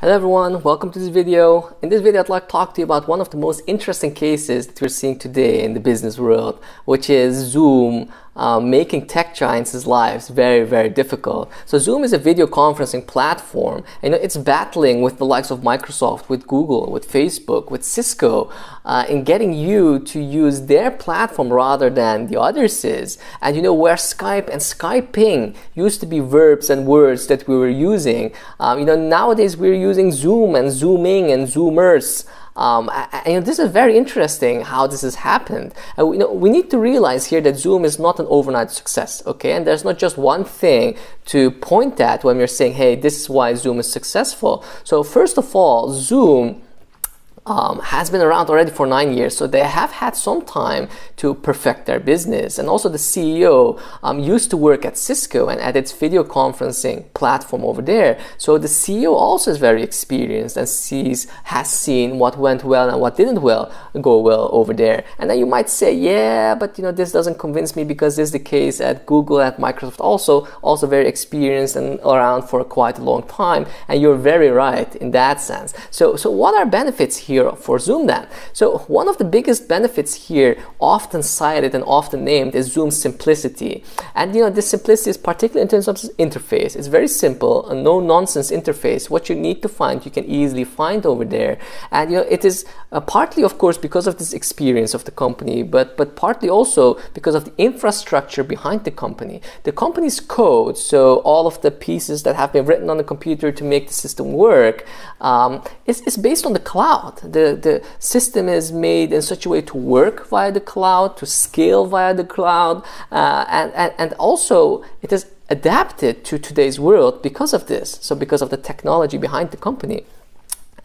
Hello everyone, welcome to this video. In this video I'd like to talk to you about one of the most interesting cases that we're seeing today in the business world, which is Zoom making tech giants' lives very difficult. So Zoom is a video conferencing platform, and it's battling with the likes of Microsoft, with Google, with Facebook, with Cisco in getting you to use their platform rather than the others is. And where Skype and Skyping used to be verbs and words that we were using, nowadays we're using Zoom and Zooming and Zoomers. And this is very interesting how this has happened. We need to realize here that Zoom is not an overnight success, okay? And there's not just one thing to point at when we're saying, hey, this is why Zoom is successful. So first of all, Zoom has been around already for 9 years, so they have had some time to perfect their business. And also the CEO used to work at Cisco and at its video conferencing platform over there. So the CEO also is very experienced and has seen what went well and what didn't go well over there. And then you might say, yeah, but this doesn't convince me because this is the case at Google, at Microsoft also very experienced and around for quite a long time. And you're very right in that sense. So what are benefits here for Zoom then? So one of the biggest benefits here, often cited and often named, is Zoom's simplicity. And this simplicity is particularly in terms of interface. It's very simple, a no-nonsense interface. What you need to find, you can easily find over there. And it is partly, of course, because of this experience of the company, but partly also because of the infrastructure behind the company. The company's code, so all of the pieces that have been written on the computer to make the system work, is based on the cloud. The system is made in such a way to work via the cloud, to scale via the cloud, and also it is adapted to today's world because of this, so because of the technology behind the company.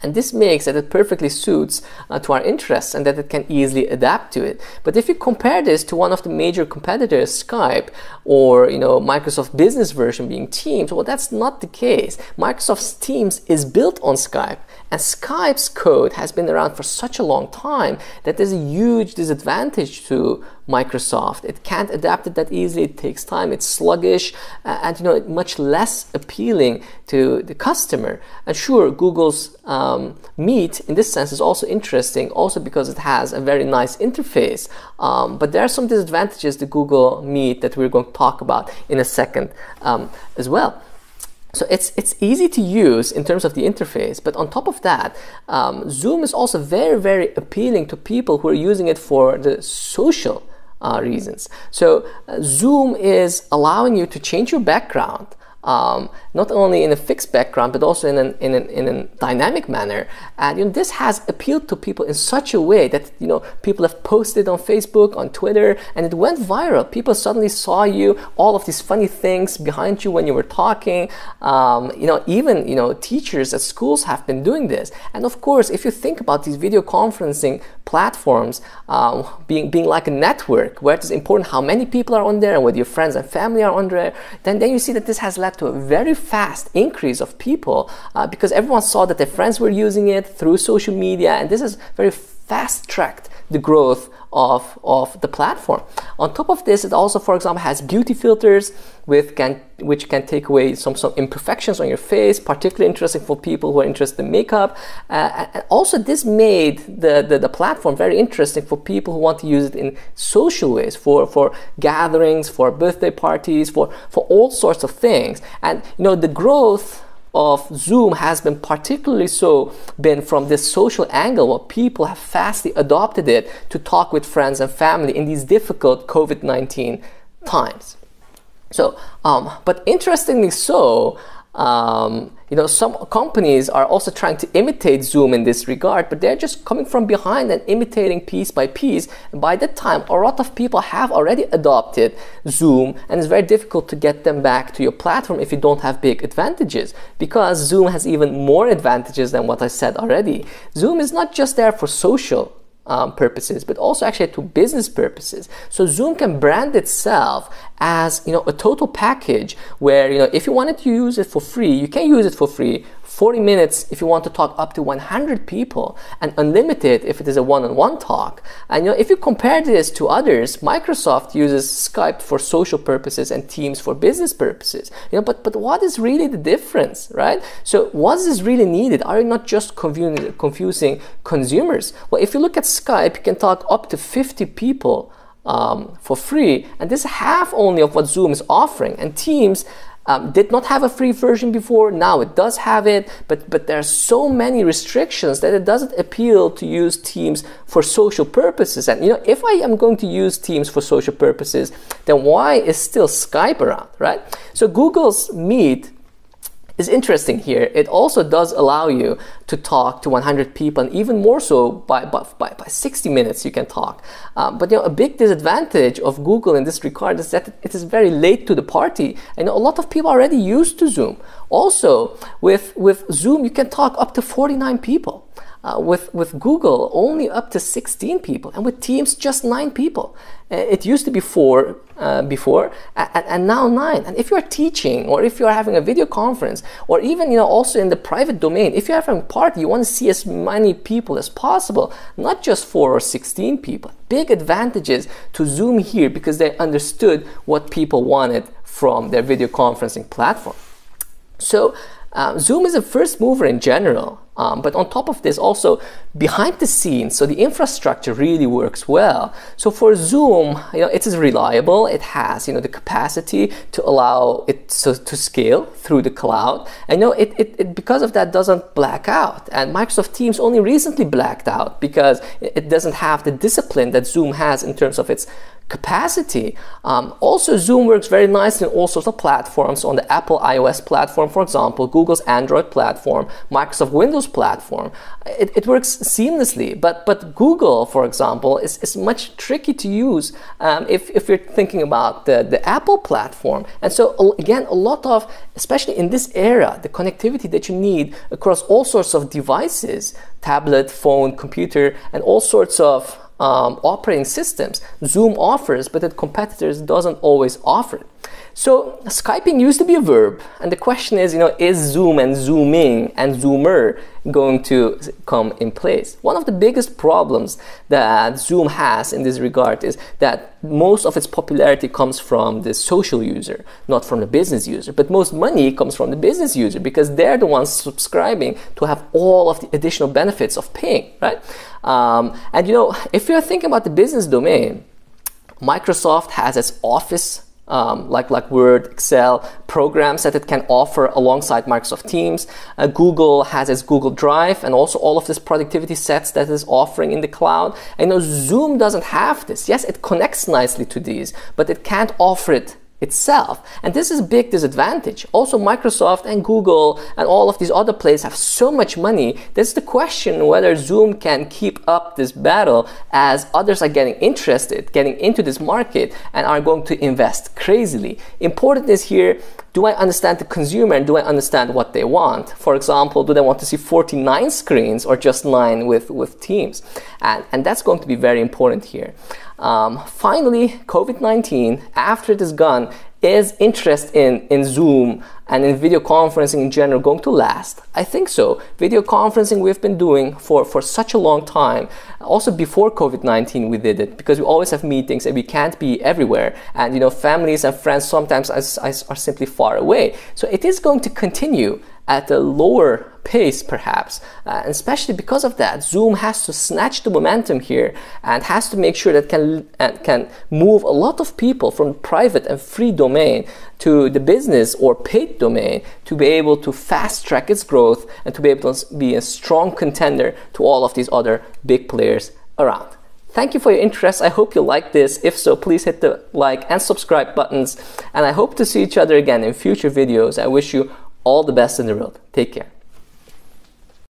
And this makes that it perfectly suits to our interests and that it can easily adapt to it. But if you compare this to one of the major competitors, Skype, or Microsoft Business version being Teams, well, that's not the case. Microsoft's Teams is built on Skype, and Skype's code has been around for such a long time that there's a huge disadvantage to Microsoft. It can't adapt it that easily, it takes time, it's sluggish, and much less appealing to the customer. And sure, Google's Meet in this sense is also interesting, also because it has a very nice interface, but there are some disadvantages to Google Meet that we're going to talk about in a second as well. So it's easy to use in terms of the interface, but on top of that, Zoom is also very appealing to people who are using it for the social reasons. So Zoom is allowing you to change your background, not only in a fixed background but also in a dynamic manner. And this has appealed to people in such a way that people have posted on Facebook, on Twitter, and it went viral. People suddenly saw you, all of these funny things behind you when you were talking. Even teachers at schools have been doing this. And of course, if you think about these video conferencing platforms being like a network where it is important how many people are on there and whether your friends and family are on there, then you see that this has led to a very fast increase of people because everyone saw that their friends were using it through social media, and this has very fast-tracked the growth of the platform. On top of this, it also, for example, has beauty filters which can take away some imperfections on your face, particularly interesting for people who are interested in makeup. And also, this made the platform very interesting for people who want to use it in social ways, for gatherings, for birthday parties, for all sorts of things. And the growth of Zoom has been particularly been from this social angle, where people have fastly adopted it to talk with friends and family in these difficult COVID-19 times. So, but interestingly some companies are also trying to imitate Zoom in this regard, but they're just coming from behind and imitating piece by piece. And by that time, a lot of people have already adopted Zoom, and it's very difficult to get them back to your platform if you don't have big advantages, because Zoom has even more advantages than what I said already. Zoom is not just there for social purposes, but also actually to business purposes. So Zoom can brand itself as a total package where if you wanted to use it for free, you can use it for free 40 minutes if you want to talk up to 100 people, and unlimited if it is a one-on-one talk. And if you compare this to others, Microsoft uses Skype for social purposes and Teams for business purposes. But what is really the difference, right? So was this really needed? Are you not just confusing consumers? Well, if you look at Skype, you can talk up to 50 people for free, and this is half only of what Zoom is offering. And Teams did not have a free version before. Now it does have it, but there are so many restrictions that it doesn't appeal to use Teams for social purposes. And if I am going to use Teams for social purposes, then why is still Skype around, right? So Google's Meet is interesting here. It also does allow you to talk to 100 people, and even more so by 60 minutes you can talk. But a big disadvantage of Google in this regard is that it is very late to the party. A lot of people are already used to Zoom. Also, with Zoom you can talk up to 49 people. With Google, only up to 16 people, and with Teams, just 9 people. It used to be 4 before, and now 9. And if you're teaching, or if you're having a video conference, or even also in the private domain, if you're having a party, you want to see as many people as possible, not just 4 or 16 people. Big advantages to Zoom here, because they understood what people wanted from their video conferencing platform. So Zoom is a first mover in general, but on top of this, also behind the scenes, so the infrastructure really works well. So for Zoom, it is reliable. It has the capacity to allow it to scale through the cloud. And it because of that doesn't black out. And Microsoft Teams only recently blacked out because it doesn't have the discipline that Zoom has in terms of its capacity. Also, Zoom works very nicely in all sorts of platforms. On the Apple iOS platform, for example, Google's Android platform, Microsoft Windows platform. It works seamlessly. But Google, for example, is much tricky to use if you're thinking about the Apple platform. And so again, a lot of, especially in this era, the connectivity that you need across all sorts of devices, tablet, phone, computer, and all sorts of operating systems, Zoom offers, but that competitors doesn't always offer it. So Skyping used to be a verb, and the question is, is Zoom and Zooming and Zoomer going to come in place? One of the biggest problems that Zoom has in this regard is that most of its popularity comes from the social user, not from the business user. But most money comes from the business user, because they're the ones subscribing to have all of the additional benefits of paying, right? And if you're thinking about the business domain, Microsoft has its Office, like Word, Excel, programs that it can offer alongside Microsoft Teams. Google has its Google Drive, and also all of these productivity sets that is offering in the cloud. Zoom doesn't have this. Yes, it connects nicely to these, but it can't offer it itself. And this is a big disadvantage. Also, Microsoft and Google and all of these other players have so much money. There's the question whether Zoom can keep up this battle as others are getting interested, getting into this market, and are going to invest crazily. Important is here, do I understand the consumer, and do I understand what they want? For example, do they want to see 49 screens or just 9 with Teams? And that's going to be very important here. Finally, COVID-19, after it is gone, is interest in Zoom and in video conferencing in general going to last? I think so. Video conferencing we've been doing for such a long time. Also before COVID-19 we did it, because we always have meetings and we can't be everywhere. And families and friends sometimes are simply far away. So it is going to continue at a lower pace perhaps, and especially because of that, Zoom has to snatch the momentum here and has to make sure that can move a lot of people from private and free domain to the business or paid domain to be able to fast track its growth and to be able to be a strong contender to all of these other big players around. Thank you for your interest. I hope you like this. If so, please hit the like and subscribe buttons, and I hope to see each other again in future videos. I wish you all the best in the world. Take care.